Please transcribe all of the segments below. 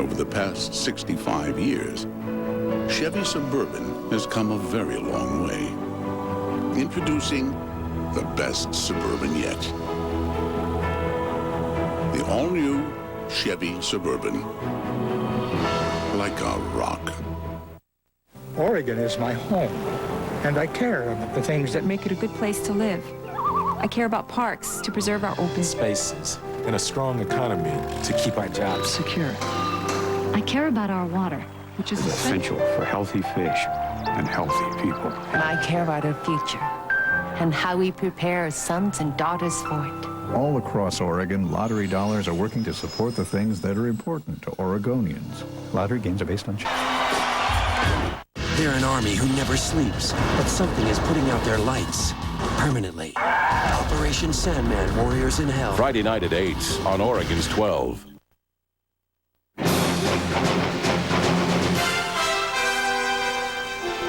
over the past 65 years, Chevy Suburban has come a very long way. Introducing the best Suburban yet. The all-new Chevy Suburban. Like a rock. Oregon is my home, and I care about the things that make it a good place to live. I care about parks to preserve our open spaces and a strong economy to keep our jobs secure. I care about our water, which is essential for healthy fish and healthy people. And I care about our future and how we prepare our sons and daughters for it. All across Oregon, lottery dollars are working to support the things that are important to Oregonians. Lottery games are based on chance. They're an army who never sleeps, but something is putting out their lights permanently. Operation Sandman, Warriors in Hell. Friday night at 8 on Oregon's 12.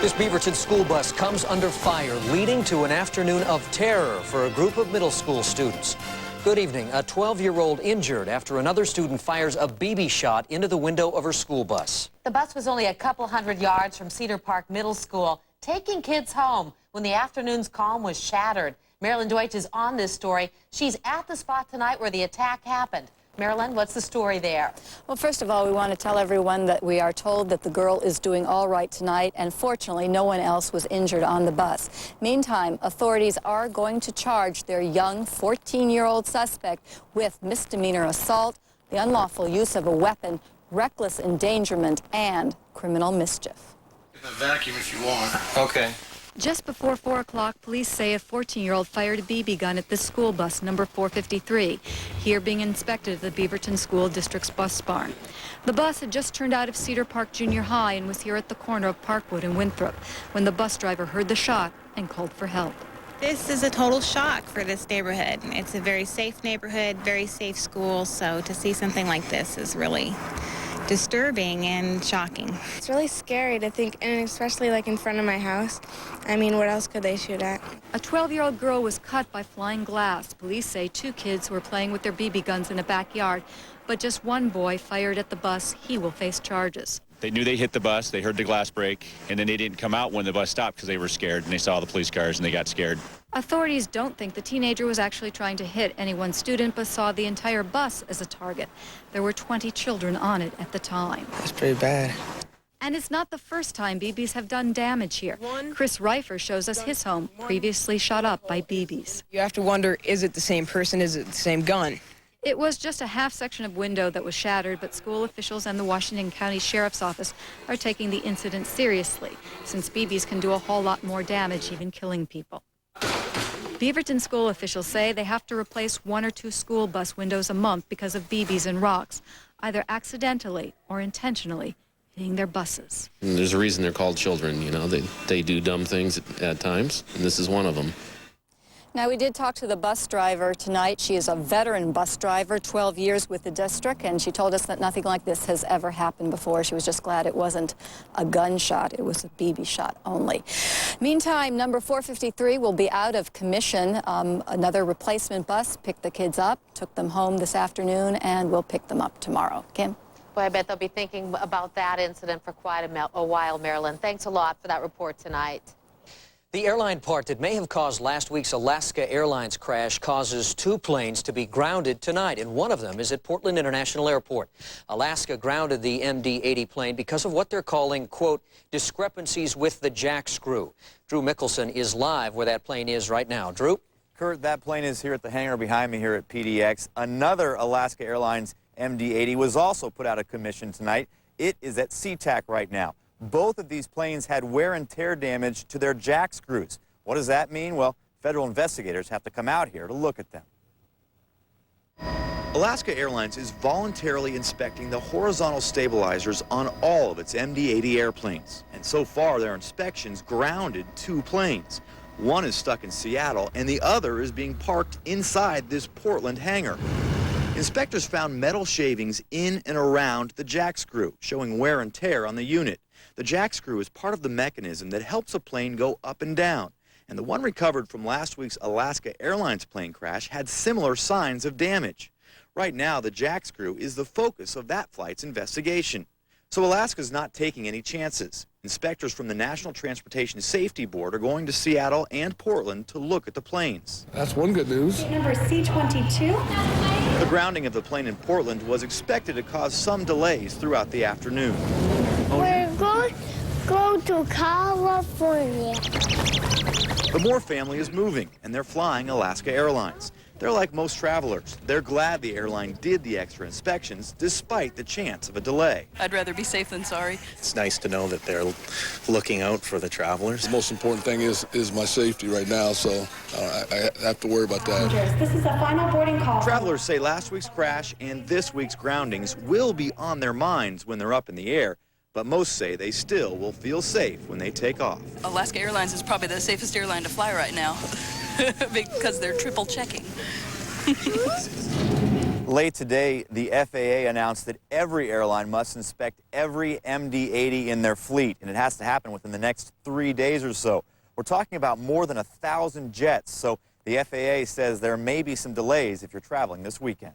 This Beaverton school bus comes under fire, leading to an afternoon of terror for a group of middle school students. Good evening. A 12-year-old injured after another student fires a BB shot into the window of her school bus. The bus was only a couple hundred yards from Cedar Park Middle School, taking kids home when the afternoon's calm was shattered. Marilyn Deutsch is on this story. She's at the spot tonight where the attack happened. Marilyn, what's the story there? Well, first of all, we want to tell everyone that we are told that the girl is doing all right tonight, and fortunately, no one else was injured on the bus. Meantime, authorities are going to charge their young 14-year-old suspect with misdemeanor assault, the unlawful use of a weapon, reckless endangerment, and criminal mischief. A vacuum if you want. Okay. Just before 4 o'clock, police say a 14-year-old fired a BB gun at this school bus, number 453, here being inspected at the Beaverton School District's bus barn. The bus had just turned out of Cedar Park Junior High and was here at the corner of Parkwood and Winthrop when the bus driver heard the shot and called for help. This is a total shock for this neighborhood. It's a very safe neighborhood, very safe school, so to see something like this is really disturbing and shocking. It's really scary to think, and especially like in front of my house. I mean, what else could they shoot at? A 12-year-old girl was cut by flying glass. Police say 2 kids were playing with their BB guns in a backyard, but just one boy fired at the bus. He will face charges. They knew they hit the bus, they heard the glass break, and then they didn't come out when the bus stopped because they were scared, and they saw the police cars and they got scared. Authorities don't think the teenager was actually trying to hit any one student, but saw the entire bus as a target. There were 20 children on it at the time. That's pretty bad. And it's not the first time BBs have done damage here. Chris Reifer shows us his home, previously shot up by BBs. You have to wonder, is it the same person? Is it the same gun? It was just a half section of window that was shattered, but school officials and the Washington County Sheriff's Office are taking the incident seriously, since BBs can do a whole lot more damage, even killing people. Beaverton school officials say they have to replace 1 or 2 school bus windows a month because of BBs and rocks, either accidentally or intentionally hitting their buses. And there's a reason they're called children, you know. They do dumb things at times, and this is one of them. Now, we did talk to the bus driver tonight. She is a veteran bus driver, 12 years with the district, and she told us that nothing like this has ever happened before. She was just glad it wasn't a gunshot. It was a BB shot only. Meantime, number 453 will be out of commission. Another replacement bus picked the kids up, took them home this afternoon, and will pick them up tomorrow. Kim? Boy, I bet they'll be thinking about that incident for quite a while, Marilyn. Thanks a lot for that report tonight. The airline part that may have caused last week's Alaska Airlines crash causes 2 planes to be grounded tonight, and one of them is at Portland International Airport. Alaska grounded the MD-80 plane because of what they're calling, quote, discrepancies with the jack screw. Drew Mickelson is live where that plane is right now. Drew? Kurt, that plane is here at the hangar behind me here at PDX. Another Alaska Airlines MD-80 was also put out of commission tonight. It is at SeaTac right now. Both of these planes had wear and tear damage to their jack screws. What does that mean? Well, federal investigators have to come out here to look at them. Alaska Airlines is voluntarily inspecting the horizontal stabilizers on all of its MD-80 airplanes. And so far, their inspections grounded 2 planes. One is stuck in Seattle, and the other is being parked inside this Portland hangar. Inspectors found metal shavings in and around the jack screw, showing wear and tear on the unit. The jack screw is part of the mechanism that helps a plane go up and down. And the one recovered from last week's Alaska Airlines plane crash had similar signs of damage. Right now, the Jax crew is the focus of that flight's investigation. So Alaska's not taking any chances. Inspectors from the National Transportation Safety Board are going to Seattle and Portland to look at the planes. That's one good news. Number C-22. The grounding of the plane in Portland was expected to cause some delays throughout the afternoon. We're going to go to California. The Moore family is moving, and they're flying Alaska Airlines. They're like most travelers. They're glad the airline did the extra inspections despite the chance of a delay. I'd rather be safe than sorry. It's nice to know that they're looking out for the travelers. The most important thing is my safety right now, so I have to worry about that. This is the final boarding call. Travelers say last week's crash and this week's groundings will be on their minds when they're up in the air, but most say they still will feel safe when they take off. Alaska Airlines is probably the safest airline to fly right now because they're triple checking. Late today, the FAA announced that every airline must inspect every MD-80 in their fleet, and it has to happen within the next 3 days or so. We're talking about more than 1,000 jets, so the FAA says there may be some delays if you're traveling this weekend.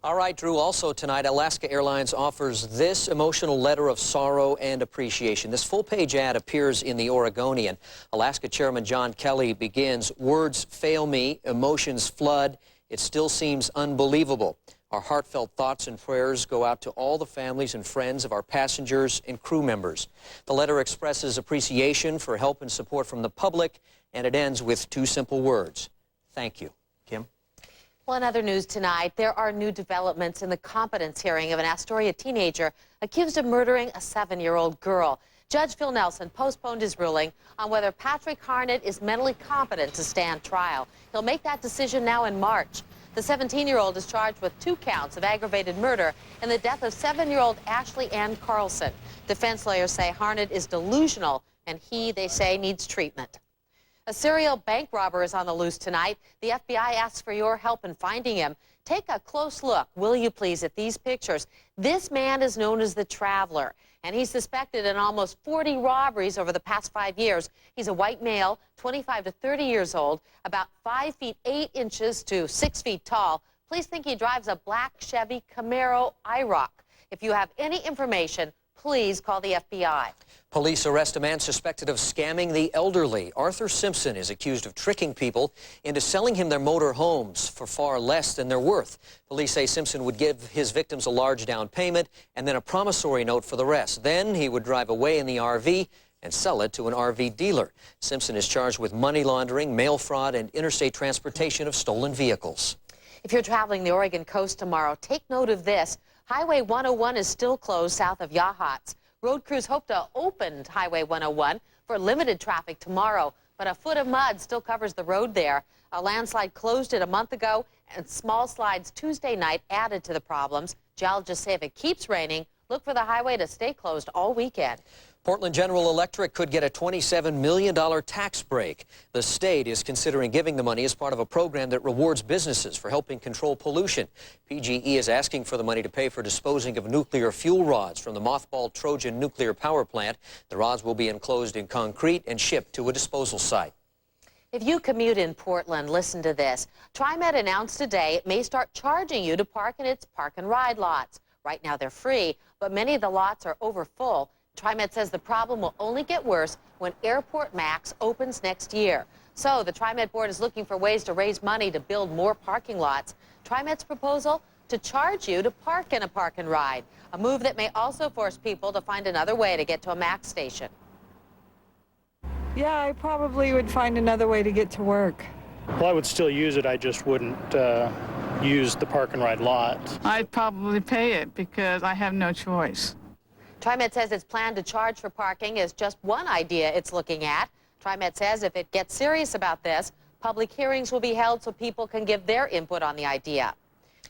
All right, Drew, also tonight, Alaska Airlines offers this emotional letter of sorrow and appreciation. This full-page ad appears in the Oregonian. Alaska Chairman John Kelly begins, "Words fail me, emotions flood. It still seems unbelievable. Our heartfelt thoughts and prayers go out to all the families and friends of our passengers and crew members." The letter expresses appreciation for help and support from the public, and it ends with two simple words: thank you. Kim? Well, in other news tonight, there are new developments in the competence hearing of an Astoria teenager accused of murdering a 7-year-old girl. Judge Phil Nelson postponed his ruling on whether Patrick Harnett is mentally competent to stand trial. He'll make that decision now in March. The 17-year-old is charged with 2 counts of aggravated murder in the death of 7-year-old Ashley Ann Carlson. Defense lawyers say Harnett is delusional and they say, needs treatment. A serial bank robber is on the loose tonight. The FBI asks for your help in finding him. Take a close look, will you please, at these pictures. This man is known as the Traveler, and he's suspected in almost 40 robberies over the past 5 years. He's a white male, 25 to 30 years old, about 5 feet 8 inches to 6 feet tall. Police think he drives a black Chevy Camaro IROC. If you have any information, please call the FBI. Police arrest a man suspected of scamming the elderly. Arthur Simpson is accused of tricking people into selling him their motor homes for far less than they're worth. Police say Simpson would give his victims a large down payment and then a promissory note for the rest. Then he would drive away in the RV and sell it to an RV dealer. Simpson is charged with money laundering, mail fraud, and interstate transportation of stolen vehicles. If you're traveling the Oregon coast tomorrow, take note of this. Highway 101 is still closed south of Yachats. Road crews hope to open Highway 101 for limited traffic tomorrow, but a foot of mud still covers the road there. A landslide closed it a month ago, and small slides Tuesday night added to the problems. Geologists say if it keeps raining, look for the highway to stay closed all weekend. Portland General Electric could get a $27 million tax break. The state is considering giving the money as part of a program that rewards businesses for helping control pollution. PGE is asking for the money to pay for disposing of nuclear fuel rods from the mothballed Trojan nuclear power plant. The rods will be enclosed in concrete and shipped to a disposal site. If you commute in Portland, listen to this. TriMet announced today it may start charging you to park in its park and ride lots. Right now they're free, but many of the lots are overfull. TriMet says the problem will only get worse when Airport Max opens next year. So the TriMet board is looking for ways to raise money to build more parking lots. TriMet's proposal? To charge you to park in a park and ride, a move that may also force people to find another way to get to a Max station. Yeah, I probably would find another way to get to work. Well, I would still use it. I just wouldn't use the park and ride lot. I'd probably pay it because I have no choice. TriMet says its plan to charge for parking is just one idea it's looking at. TriMet says if it gets serious about this, public hearings will be held so people can give their input on the idea.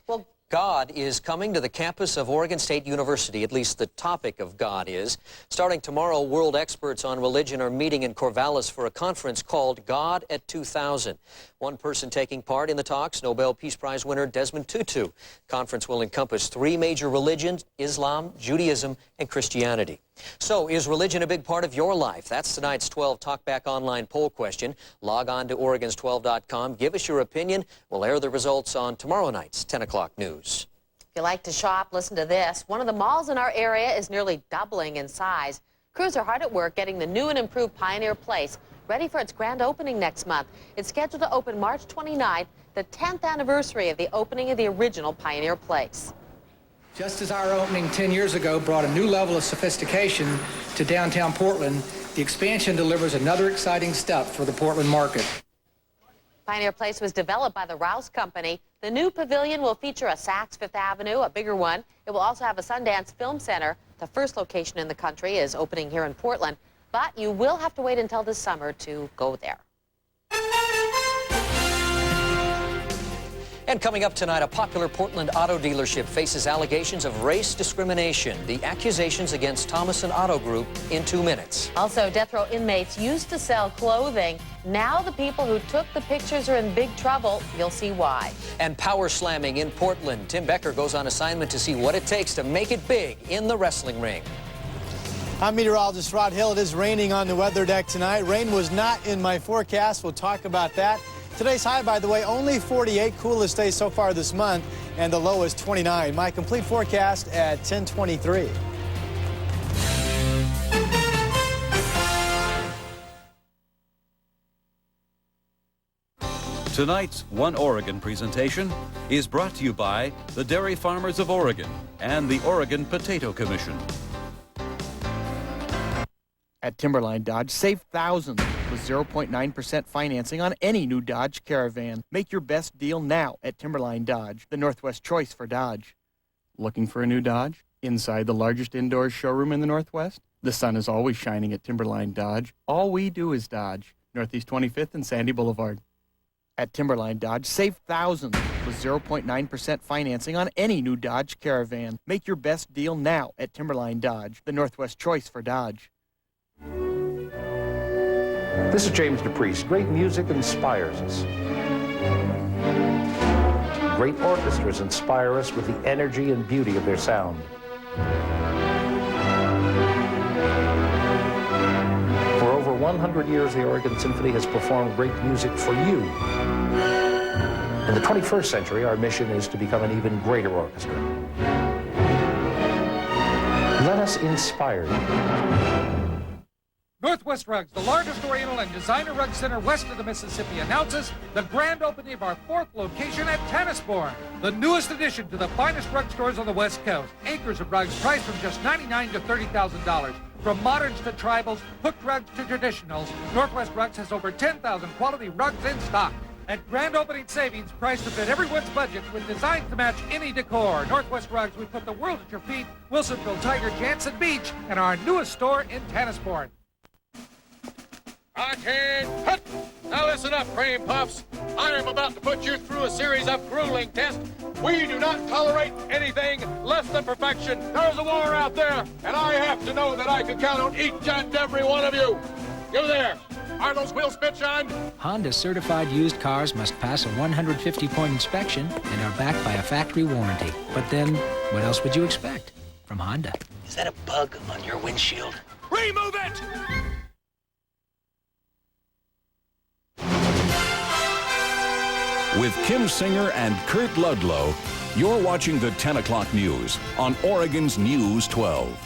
Well, God is coming to the campus of Oregon State University, at least the topic of God is. Starting tomorrow, world experts on religion are meeting in Corvallis for a conference called God at 2000. One person taking part in the talks, Nobel Peace Prize winner Desmond Tutu. The conference will encompass 3 major religions: Islam, Judaism, and Christianity. So, is religion a big part of your life? That's tonight's 12 Talkback Online poll question. Log on to Oregons12.com. Give us your opinion. We'll air the results on tomorrow night's 10 o'clock news. If you like to shop, listen to this. One of the malls in our area is nearly doubling in size. Crews are hard at work getting the new and improved Pioneer Place ready for its grand opening next month. It's scheduled to open March 29th, the 10th anniversary of the opening of the original Pioneer Place. Just as our opening 10 years ago brought a new level of sophistication to downtown Portland, the expansion delivers another exciting step for the Portland market. Pioneer Place was developed by the Rouse Company. The new pavilion will feature a Saks Fifth Avenue, a bigger one. It will also have a Sundance Film Center. The first location in the country is opening here in Portland, but you will have to wait until this summer to go there. And coming up tonight, a popular Portland auto dealership faces allegations of race discrimination. The accusations against Thomason Auto Group in 2 minutes. Also, death row inmates used to sell clothing. Now the people who took the pictures are in big trouble. You'll see why. And power slamming in Portland. Tim Becker goes on assignment to see what it takes to make it big in the wrestling ring. I'm meteorologist Rod Hill. It is raining on the weather deck tonight. Rain was not in my forecast. We'll talk about that. Today's high, by the way, only 48, coolest day so far this month, and the low is 29. My complete forecast at 10:23. Tonight's One Oregon presentation is brought to you by the Dairy Farmers of Oregon and the Oregon Potato Commission. At Timberline Dodge, save thousands with 0.9% financing on any new Dodge Caravan. Make your best deal now at Timberline Dodge, the Northwest choice for Dodge. Looking for a new Dodge? Inside the largest indoor showroom in the Northwest? The sun is always shining at Timberline Dodge. All we do is Dodge. Northeast 25th and Sandy Boulevard. At Timberline Dodge, save thousands with 0.9% financing on any new Dodge Caravan. Make your best deal now at Timberline Dodge, the Northwest choice for Dodge. This is James DePriest. Great music inspires us. Great orchestras inspire us with the energy and beauty of their sound. For over 100 years, the Oregon Symphony has performed great music for you. In the 21st century, our mission is to become an even greater orchestra. Let us inspire you. Northwest Rugs, the largest Oriental and designer rug center west of the Mississippi, announces the grand opening of our 4th location at Tennisbourne, the newest addition to the finest rug stores on the West Coast. Acres of rugs priced from just $99,000 to $30,000. From moderns to tribals, hooked rugs to traditionals, Northwest Rugs has over 10,000 quality rugs in stock. At grand opening savings, priced to fit everyone's budget with designs to match any decor. Northwest Rugs, we put the world at your feet. Wilsonville, Tiger, Jansen Beach, and our newest store in Tennisbourne. Arcade, hut! Now listen up, cream puffs. I am about to put you through a series of grueling tests. We do not tolerate anything less than perfection. There's a war out there, and I have to know that I can count on each and every one of you. You there, are those wheels spit shined? Honda certified used cars must pass a 150-point inspection and are backed by a factory warranty. But then, what else would you expect from Honda? Is that a bug on your windshield? Remove it! With Kim Singer and Kurt Ludlow, you're watching the 10 o'clock news on Oregon's News 12.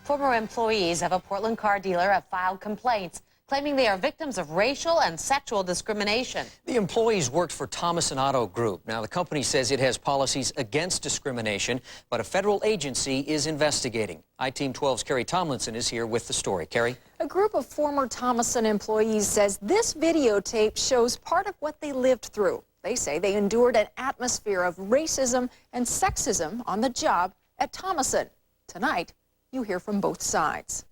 Former employees of a Portland car dealer have filed complaints claiming they are victims of racial and sexual discrimination. The employees worked for Thomason Auto Group. Now, the company says it has policies against discrimination, but a federal agency is investigating. I-Team 12's Carrie Tomlinson is here with the story. Carrie? A group of former Thomason employees says this videotape shows part of what they lived through. They say they endured an atmosphere of racism and sexism on the job at Thomason. Tonight, you hear from both sides.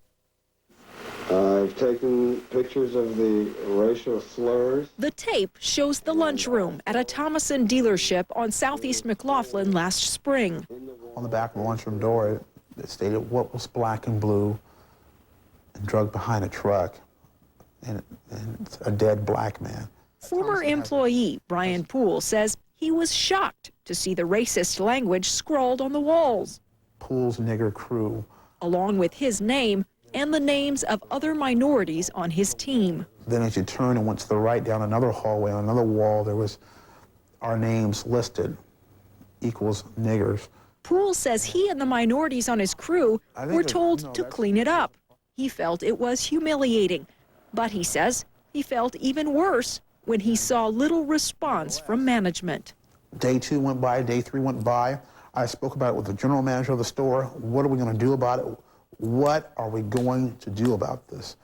I've taken pictures of the racial slurs. The tape shows the lunchroom at a Thomason dealership on Southeast McLaughlin last spring. On the back of the lunchroom door, it stated what was black and blue and drugged behind a truck and a dead black man. Former employee Brian Poole says he was shocked to see the racist language scrawled on the walls. Poole's nigger crew along with his name and the names of other minorities on his team. Then as you turn and went to the right down another hallway, on another wall, there was our names listed, equals niggers. Poole says he and the minorities on his crew were told to clean it up. He felt it was humiliating, but he says he felt even worse when he saw little response from management. Day 2 went by, day 3 went by. I spoke about it with the general manager of the store. What are we going to do about it? What are we going to do about this?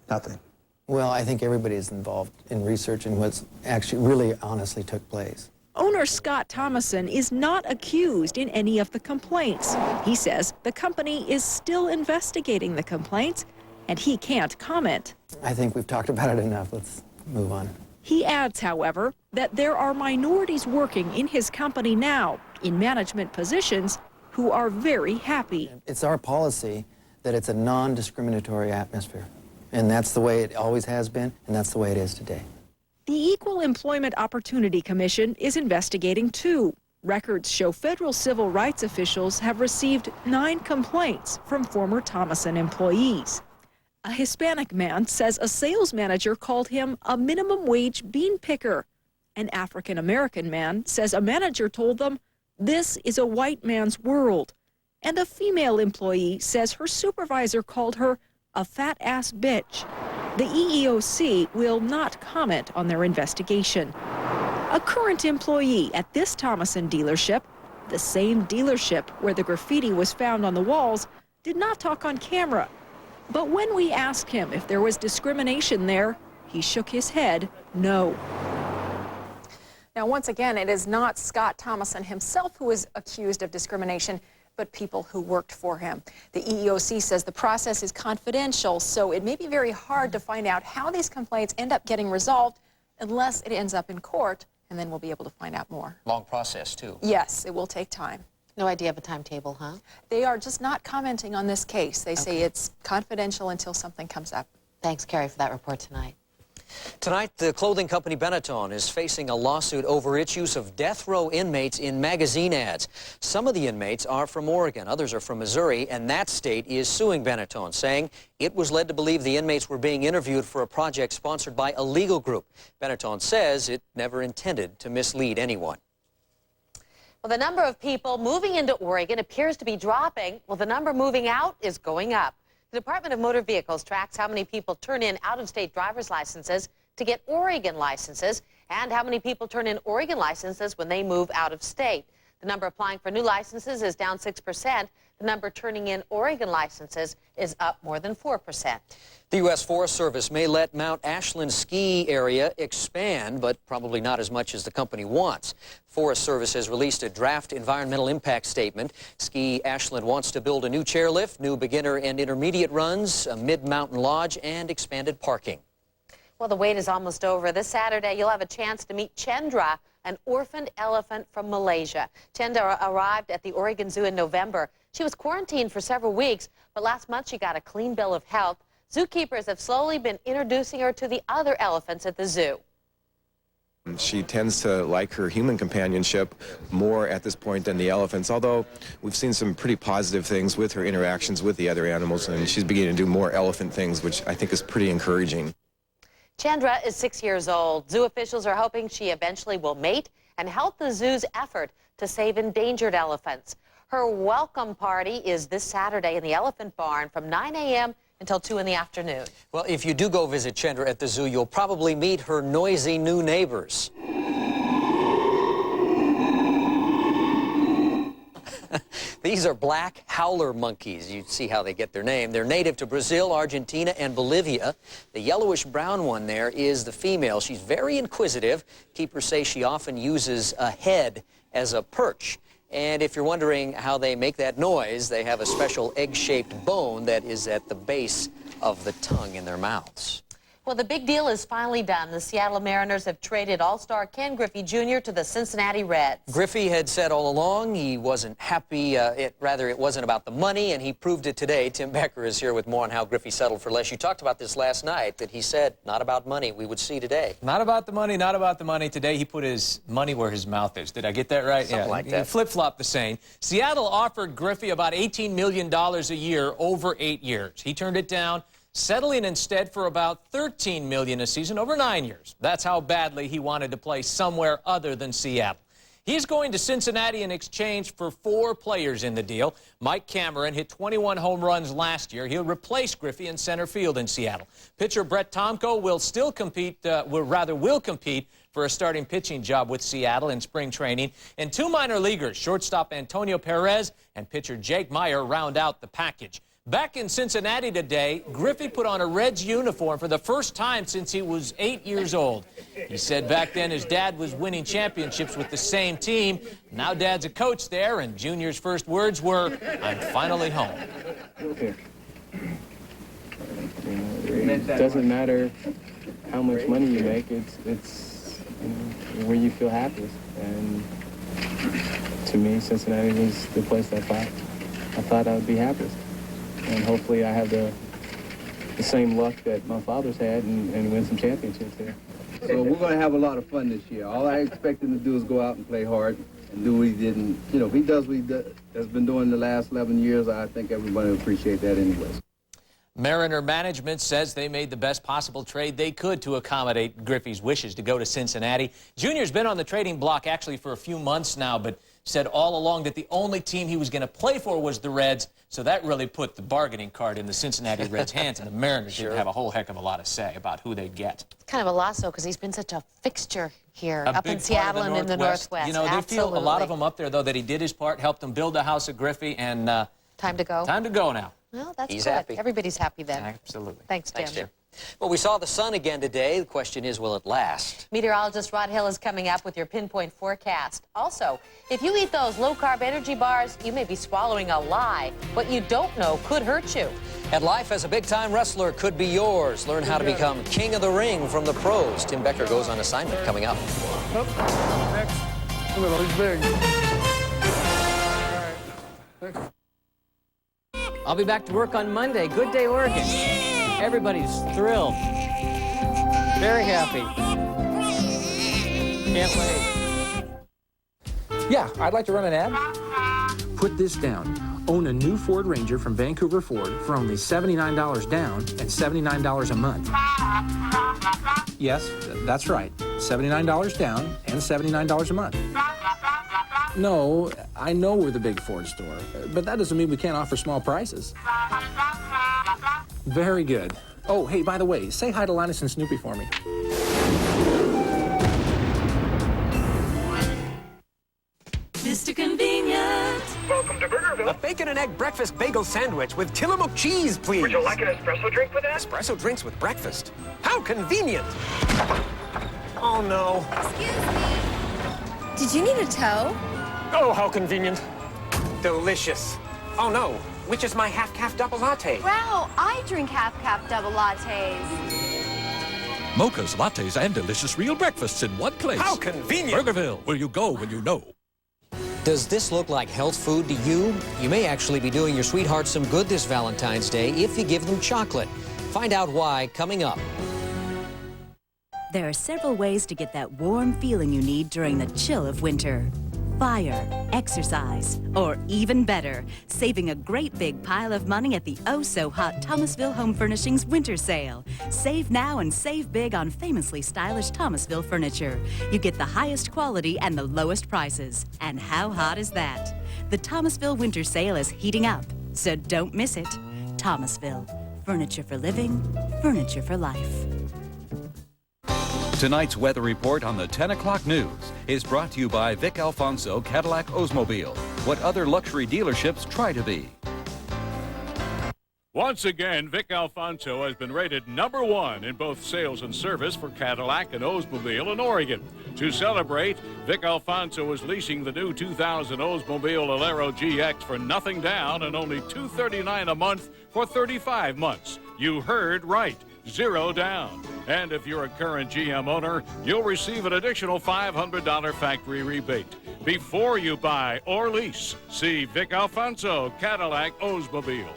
Nothing. Well, I think everybody is involved in researching what's actually really honestly took place. Owner Scott Thomason is not accused in any of the complaints. He says the company is still investigating the complaints and he can't comment. I think we've talked about it enough. Let's move on. He adds, however, that there are minorities working in his company now in management positions who are very happy. It's our policy that it's a non-discriminatory atmosphere. And that's the way it always has been, and that's the way it is today. The Equal Employment Opportunity Commission is investigating too. Records show federal civil rights officials have received 9 complaints from former Thomason employees. A Hispanic man says a sales manager called him a minimum wage bean picker. An African American man says a manager told them, "This is a white man's world." And a female employee says her supervisor called her a fat-ass bitch. The EEOC will not comment on their investigation. A current employee at this Thomason dealership, the same dealership where the graffiti was found on the walls, did not talk on camera. But when we asked him if there was discrimination there, he shook his head no. Now, once again, it is not Scott Thomason himself who is accused of discrimination, but people who worked for him. The EEOC says the process is confidential, so it may be very hard to find out how these complaints end up getting resolved unless it ends up in court, and then we'll be able to find out more. Long process, too. Yes, it will take time. No idea of a timetable, huh? They are just not commenting on this case. They say it's confidential until something comes up. Thanks, Carrie, for that report tonight. Tonight, the clothing company Benetton is facing a lawsuit over its use of death row inmates in magazine ads. Some of the inmates are from Oregon, others are from Missouri, and that state is suing Benetton, saying it was led to believe the inmates were being interviewed for a project sponsored by a legal group. Benetton says it never intended to mislead anyone. Well, the number of people moving into Oregon appears to be dropping, while the number moving out is going up. The Department of Motor Vehicles tracks how many people turn in out-of-state driver's licenses to get Oregon licenses and how many people turn in Oregon licenses when they move out of state. The number applying for new licenses is down 6%. The number turning in Oregon licenses is up more than 4%. The U.S. Forest Service may let Mount Ashland ski area expand, but probably not as much as the company wants. Forest Service has released a draft environmental impact statement. Ski Ashland wants to build a new chairlift, new beginner and intermediate runs, a mid-mountain lodge, and expanded parking. Well, the wait is almost over. This Saturday, you'll have a chance to meet Chandra, an orphaned elephant from Malaysia. Chandra arrived at the Oregon Zoo in November. She was quarantined for several weeks, but last month she got a clean bill of health. Zookeepers have slowly been introducing her to the other elephants at the zoo. She tends to like her human companionship more at this point than the elephants, although we've seen some pretty positive things with her interactions with the other animals, and she's beginning to do more elephant things, which I think is pretty encouraging. Chandra is 6 years old. Zoo officials are hoping she eventually will mate and help the zoo's effort to save endangered elephants. Her welcome party is this Saturday in the Elephant Barn from 9 a.m. until 2 in the afternoon. Well, if you do go visit Chandra at the zoo, you'll probably meet her noisy new neighbors. These are black howler monkeys. You see how they get their name. They're native to Brazil, Argentina, and Bolivia. The yellowish-brown one there is the female. She's very inquisitive. Keepers say she often uses a head as a perch. And if you're wondering how they make that noise, they have a special egg-shaped bone that is at the base of the tongue in their mouths. Well, the big deal is finally done. The Seattle Mariners have traded All-Star Ken Griffey Jr. to the Cincinnati Reds. Griffey had said all along he wasn't happy, it wasn't about the money, and he proved it today. Tim Becker is here with more on how Griffey settled for less. You talked about this last night, that he said, not about money. We would see today. Not about the money, not about the money. Today he put his money where his mouth is. Did I get that right? Something like that. He flip-flopped the saying. Seattle offered Griffey about $18 million a year over 8 years. He turned it down, settling instead for about $13 million a season over 9 years. That's how badly he wanted to play somewhere other than Seattle. He's going to Cincinnati in exchange for 4 players in the deal. Mike Cameron hit 21 home runs last year. He'll replace Griffey in center field in Seattle. Pitcher Brett Tomko will compete for a starting pitching job with Seattle in spring training. And 2 minor leaguers, shortstop Antonio Perez and pitcher Jake Meyer, round out the package. Back in Cincinnati today, Griffey put on a Reds uniform for the first time since he was 8 years old. He said back then his dad was winning championships with the same team. Now Dad's a coach there, and Junior's first words were, "I'm finally home." It doesn't matter how much money you make, it's where you feel happiest. And to me, Cincinnati was the place I thought I would be happiest. And hopefully I have the same luck that my father's had and win some championships there. So we're going to have a lot of fun this year. All I expect him to do is go out and play hard and do what he did. And, if he does what he has been doing the last 11 years, I think everybody will appreciate that anyways. Mariner management says they made the best possible trade they could to accommodate Griffey's wishes to go to Cincinnati. Junior's been on the trading block actually for a few months now, but said all along that the only team he was going to play for was the Reds, so that really put the bargaining card in the Cincinnati Reds' hands, and the Mariners didn't have a whole heck of a lot to say about who they'd get. It's kind of a loss, though, because he's been such a fixture here up in Seattle and in the Northwest. You know, they feel a lot of them up there, though, that he did his part, helped them build the house of Griffey, and time to go. Time to go now. Well, that's He's good. happy. Everybody's happy then. Absolutely. Thanks, Tim. Well, we saw the sun again today. The question is, will it last? Meteorologist Rod Hill is coming up with your pinpoint forecast. Also, if you eat those low-carb energy bars, you may be swallowing a lie. What you don't know could hurt you. And life as a big-time wrestler could be yours. Learn how to become king of the ring from the pros. Tim Becker goes on assignment coming up. Next. Look at those big. All right. Next. I'll be back to work on Monday. Good day, Oregon. Everybody's thrilled. Very happy. Can't wait. Yeah, I'd like to run an ad. Put this down. Own a new Ford Ranger from Vancouver Ford for only $79 down and $79 a month. Yes, that's right. $79 down and $79 a month. No, I know we're the big Ford store, but that doesn't mean we can't offer small prices. Very good. Oh, hey, by the way, say hi to Linus and Snoopy for me. Mr. Convenient. Welcome to Burgerville. A bacon and egg breakfast bagel sandwich with Tillamook cheese, please. Would you like an espresso drink with that? Espresso drinks with breakfast. How convenient. Oh, no. Excuse me. Did you need a tow? Oh, how convenient. Delicious. Oh, no. Which is my half-calf double latte? Wow, I drink half-calf double lattes. Mochas, lattes, and delicious real breakfasts in one place. How convenient. Burgerville, where you go when you know. Does this look like health food to you? You may actually be doing your sweetheart some good this Valentine's Day if you give them chocolate. Find out why coming up. There are several ways to get that warm feeling you need during the chill of winter. Fire, exercise, or even better, saving a great big pile of money at the oh-so-hot Thomasville Home Furnishings Winter Sale. Save now and save big on famously stylish Thomasville furniture. You get the highest quality and the lowest prices. And how hot is that? The Thomasville Winter Sale is heating up, so don't miss it. Thomasville. Furniture for living, furniture for life. Tonight's weather report on the 10 o'clock news is brought to you by Vic Alfonso Cadillac Oldsmobile. What other luxury dealerships try to be. Once again, Vic Alfonso has been rated #1 in both sales and service for Cadillac and Oldsmobile in Oregon. To celebrate, Vic Alfonso is leasing the new 2000 Oldsmobile Alero GX for nothing down and only $239 a month for 35 months. You heard right, 0 down. And if you're a current GM owner, you'll receive an additional $500 factory rebate before you buy or lease. See Vic Alfonso, Cadillac Oldsmobile.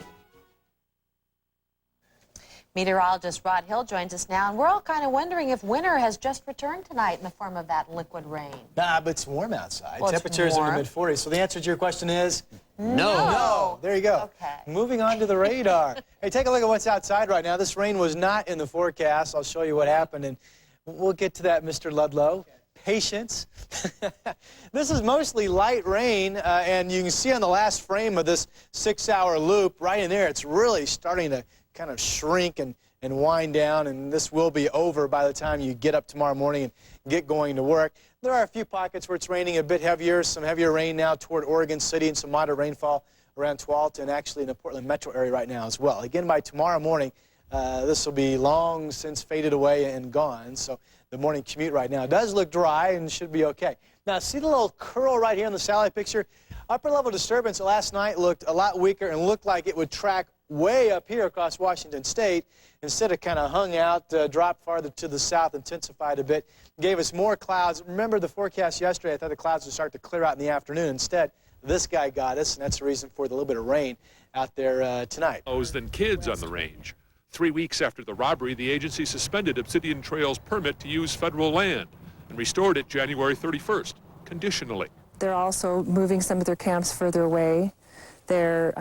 Meteorologist Rod Hill joins us now, and we're all kind of wondering if winter has just returned tonight in the form of that liquid rain. Nah, but it's warm outside. Well, Temperatures it's are in warm. the mid-40s. So the answer to your question is No. No. There you go. Okay. Moving on to the radar. Hey, take a look at what's outside right now. This rain was not in the forecast. I'll show you what happened, and we'll get to that, Mr. Ludlow. Patience. This is mostly light rain, and you can see on the last frame of this 6-hour loop, right in there, it's really starting to kind of shrink and wind down, and this will be over by the time you get up tomorrow morning and get going to work. There are a few pockets where it's raining a bit heavier, some heavier rain now toward Oregon City and some moderate rainfall around Tualatin and actually in the Portland metro area right now as well. Again, by tomorrow morning, this will be long since faded away and gone, so the morning commute right now does look dry and should be okay. Now, see the little curl right here in the satellite picture? Upper level disturbance last night looked a lot weaker and looked like it would track way up here across Washington State. Instead, it kind of hung out, dropped farther to the south, intensified a bit, gave us more clouds. Remember the forecast yesterday, I thought the clouds would start to clear out in the afternoon. Instead, this guy got us, and that's the reason for the little bit of rain out there tonight. Than kids on the range. 3 weeks after the robbery, the agency suspended Obsidian Trail's permit to use federal land and restored it January 31st, conditionally. They're also moving some of their camps further away. They're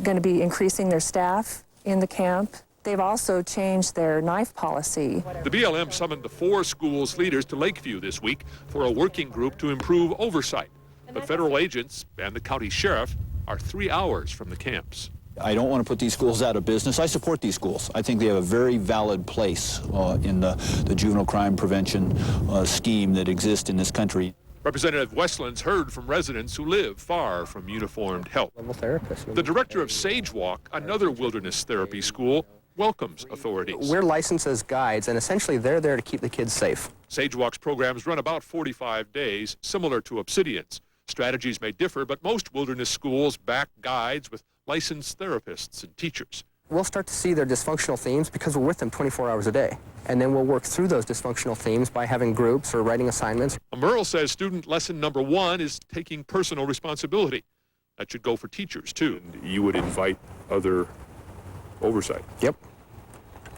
going to be increasing their staff in the camp. They've also changed their knife policy. The BLM summoned the 4 schools' leaders to Lakeview this week for a working group to improve oversight. But federal agents and the county sheriff are 3 hours from the camps. I don't want to put these schools out of business. I support these schools. I think they have a very valid place in the juvenile crime prevention scheme that exists in this country. Representative Westland's heard from residents who live far from uniformed help. The director of Sagewalk, another wilderness therapy school, welcomes authorities. We're licensed as guides, and essentially they're there to keep the kids safe. Sagewalk's programs run about 45 days, similar to Obsidian's. Strategies may differ, but most wilderness schools back guides with licensed therapists and teachers. We'll start to see their dysfunctional themes because we're with them 24 hours a day. And then we'll work through those dysfunctional themes by having groups or writing assignments. Merle says student lesson number 1 is taking personal responsibility. That should go for teachers, too. And you would invite other oversight? Yep,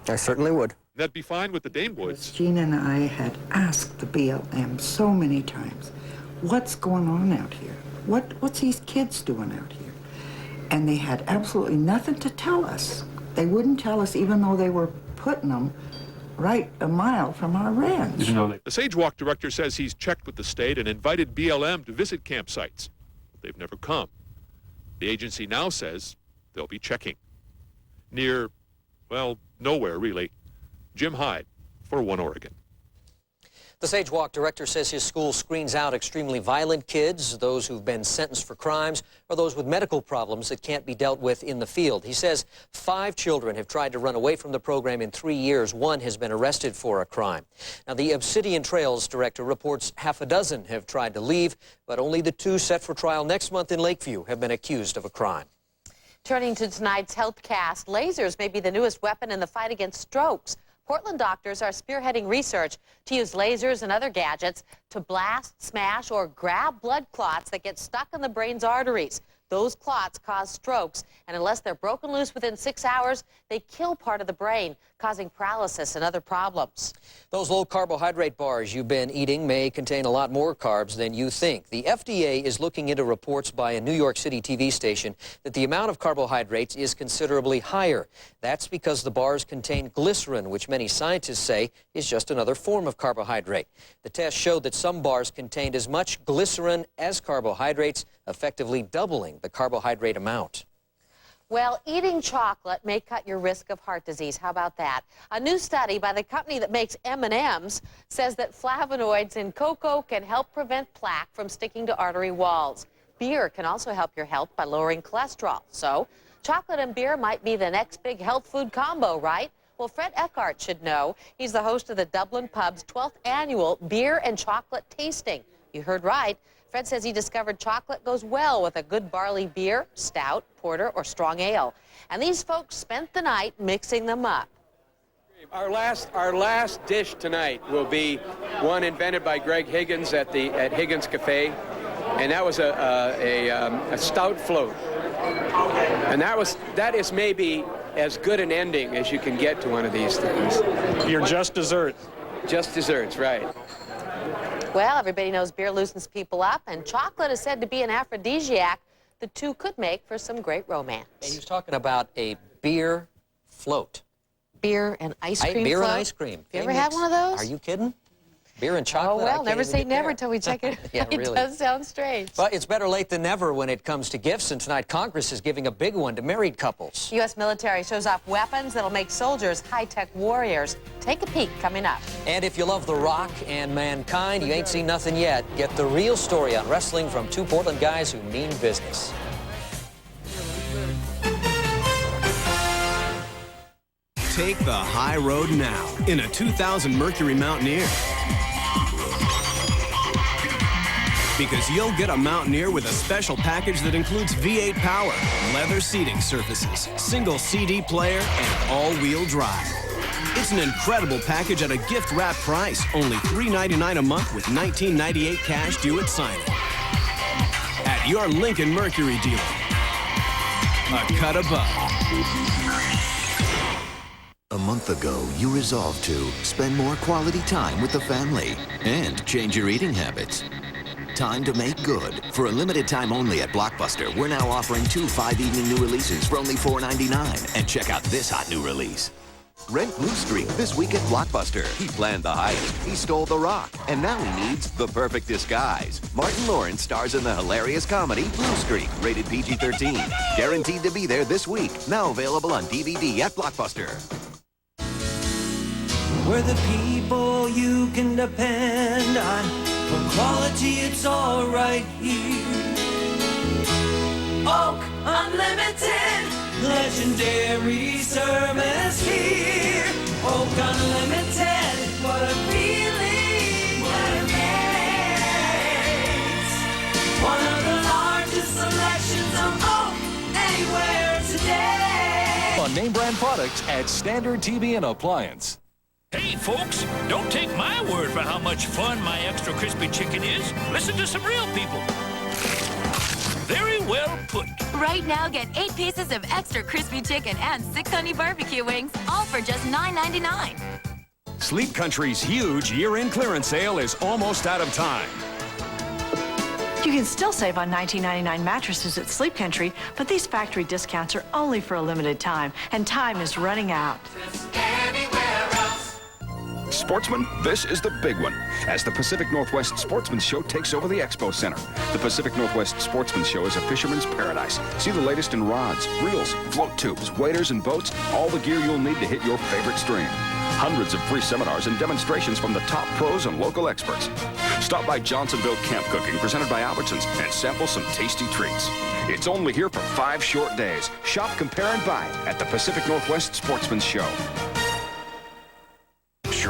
I certainly would. That'd be fine with the Damewoods. Gina and I had asked the BLM so many times, what's going on out here? What's these kids doing out here? And they had absolutely nothing to tell us. They wouldn't tell us even though they were putting them right a mile from our ranch. The Sagewalk director says he's checked with the state and invited BLM to visit campsites. They've never come. The agency now says they'll be checking. Near, well, nowhere really. Jim Hyde for One Oregon. The Sagewalk director says his school screens out extremely violent kids, those who've been sentenced for crimes, or those with medical problems that can't be dealt with in the field. He says 5 children have tried to run away from the program in 3 years. 1 has been arrested for a crime. Now, the Obsidian Trails director reports half a dozen have tried to leave, but only the 2 set for trial next month in Lakeview have been accused of a crime. Turning to tonight's HealthCast, lasers may be the newest weapon in the fight against strokes. Portland doctors are spearheading research to use lasers and other gadgets to blast, smash, or grab blood clots that get stuck in the brain's arteries. Those clots cause strokes, and unless they're broken loose within 6 hours, they kill part of the brain, causing paralysis and other problems. Those low-carbohydrate bars you've been eating may contain a lot more carbs than you think. The FDA is looking into reports by a New York City TV station that the amount of carbohydrates is considerably higher. That's because the bars contain glycerin, which many scientists say is just another form of carbohydrate. The test showed that some bars contained as much glycerin as carbohydrates, effectively doubling the carbohydrate amount. Well, eating chocolate may cut your risk of heart disease. How about that? A new study by the company that makes M&Ms says that flavonoids in cocoa can help prevent plaque from sticking to artery walls. Beer can also help your health by lowering cholesterol. So, chocolate and beer might be the next big health food combo, right? Well, Fred Eckhart should know. He's the host of the Dublin Pub's 12th annual Beer and Chocolate Tasting. You heard right. Fred says he discovered chocolate goes well with a good barley beer, stout, porter, or strong ale. And these folks spent the night mixing them up. Our last dish tonight will be one invented by Greg Higgins at Higgins Cafe, and that was a stout float. And that is maybe as good an ending as you can get to one of these things. You're just dessert. Just desserts, right. Well, everybody knows beer loosens people up, and chocolate is said to be an aphrodisiac. The two could make for some great romance. He was talking about a beer float. Beer and ice cream Beer float? and ice cream. You ever had one of those? Are you kidding? Beer and chocolate? Oh, well, I can't never even say get never there. until we check it. Yeah, It really. does sound strange. But it's better late than never when it comes to gifts, and tonight Congress is giving a big one to married couples. U.S. military shows off weapons that'll make soldiers high-tech warriors. Take a peek coming up. And if you love The Rock and Mankind, you ain't seen nothing yet. Get the real story on wrestling from two Portland guys who mean business. Take the high road now in a 2000 Mercury Mountaineer. Because you'll get a Mountaineer with a special package that includes V8 power, leather seating surfaces, single CD player, and all-wheel drive. It's an incredible package at a gift-wrap price, only $399 a month with $19.98 cash due at signing. At your Lincoln Mercury dealer. A cut above. A month ago, you resolved to spend more quality time with the family and change your eating habits. Time to make good. For a limited time only at Blockbuster, we're now offering 2 5-evening new releases for only $4.99. And check out this hot new release. Rent Blue Streak this week at Blockbuster. He planned the heist, he stole the rock, and now he needs the perfect disguise. Martin Lawrence stars in the hilarious comedy Blue Streak, rated PG-13. Guaranteed to be there this week. Now available on DVD at Blockbuster. We're the people you can depend on. For quality, it's all right here. Oak Unlimited, legendary service here. Oak Unlimited, what a feeling, what it makes. One of the largest selections of oak anywhere today. On name brand products at Standard TV and Appliance. Hey, folks, don't take my word for how much fun my extra crispy chicken is. Listen to some real people. Very well put. Right now, get 8 pieces of extra crispy chicken and 6 honey barbecue wings, all for just $9.99. Sleep Country's huge year-end clearance sale is almost out of time. You can still save on $19.99 mattresses at Sleep Country, but these factory discounts are only for a limited time, and time is running out. Sportsman, this is the big one. As the Pacific Northwest Sportsman's Show takes over the Expo Center. The Pacific Northwest Sportsman's Show is a fisherman's paradise. See the latest in rods, reels, float tubes, waders, and boats. All the gear you'll need to hit your favorite stream. Hundreds of free seminars and demonstrations from the top pros and local experts. Stop by Johnsonville Camp Cooking, presented by Albertsons, and sample some tasty treats. It's only here for 5 short days. Shop, compare, and buy at the Pacific Northwest Sportsman's Show.